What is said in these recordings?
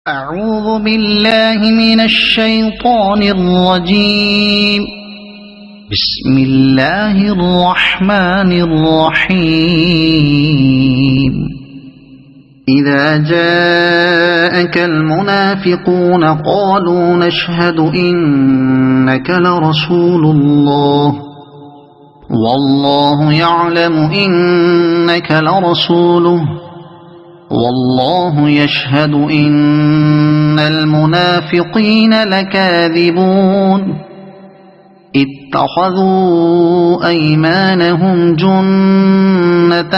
أعوذ بالله من الشيطان الرجيم. بسم الله الرحمن الرحيم. إذا جاءك المنافقون قالوا نشهد إنك لرسول الله والله يعلم إنك لرسوله والله يشهد إن المنافقين لكاذبون. اتخذوا أيمانهم جنة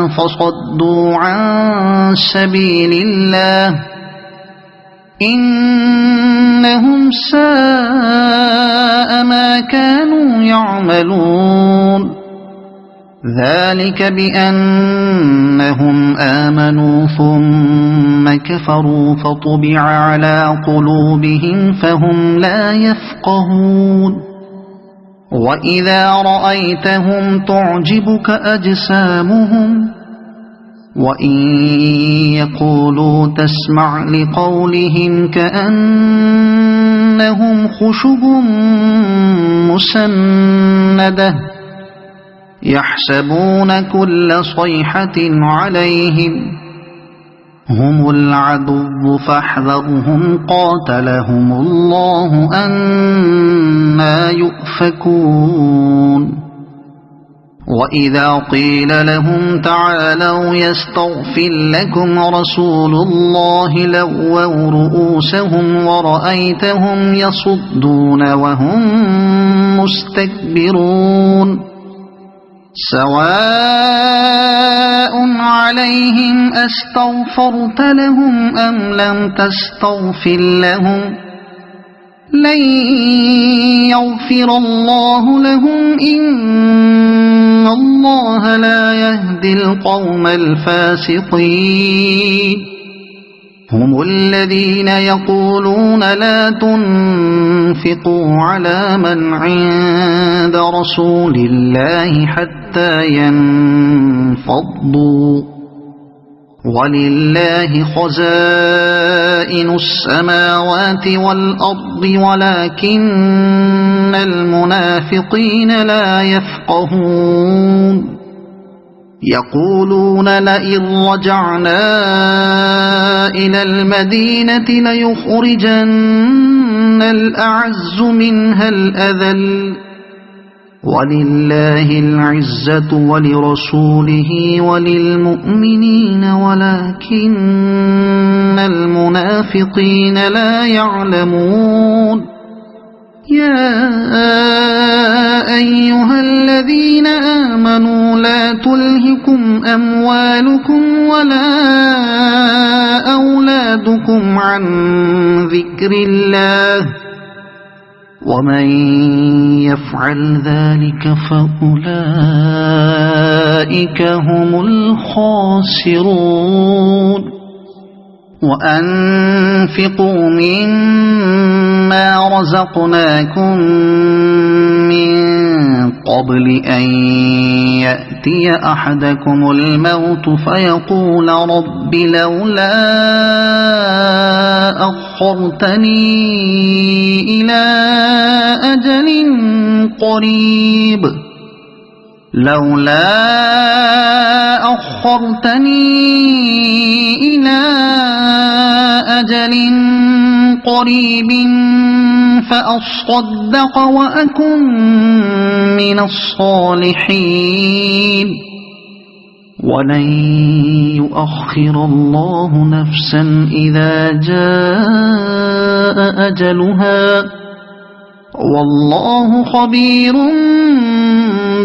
فصدوا عن سبيل الله إنهم ساء ما كانوا يعملون. ذلك بأنهم آمنوا ثم كفروا فطبع على قلوبهم فهم لا يفقهون. وإذا رأيتهم تعجبك أجسامهم وإن يقولوا تسمع لقولهم كأنهم خشب مسندة يحسبون كل صيحة عليهم هم العدو فاحذرهم قاتلهم الله أنى يؤفكون. وإذا قيل لهم تعالوا يستغفر لكم رسول الله لووا رؤوسهم ورأيتهم يصدون وهم مستكبرون. سواء عليهم أستغفرت لهم أم لم تستغفر لهم لن يغفر الله لهم إن الله لا يهدي القوم الفاسقين. هم الذين يقولون لا تنفقوا على من عند رسول الله حتى ينفضوا ولله خزائن السماوات والأرض ولكن المنافقين لا يفقهون. يقولون لئن رجعنا إلى المدينة ليخرجن الأعز منها الأذل ولله العزة ولرسوله وللمؤمنين ولكن المنافقين لا يعلمون. يا أيها الذين آمنوا لا تلهكم أموالكم ولا أولادكم عن ذكر الله ومن يفعل ذلك فأولئك هم الخاسرون. وأنفقوا مما رزقناكم من قبل أن يأتي أحدكم الموت فيقول رب لولا أخرتني إلى أجل قريب فأصدق وأكن من الصالحين. ولن يؤخر الله نفسا إذا جاء أجلها والله خبير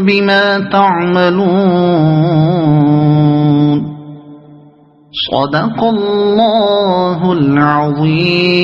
بما تعملون. صدق الله العظيم.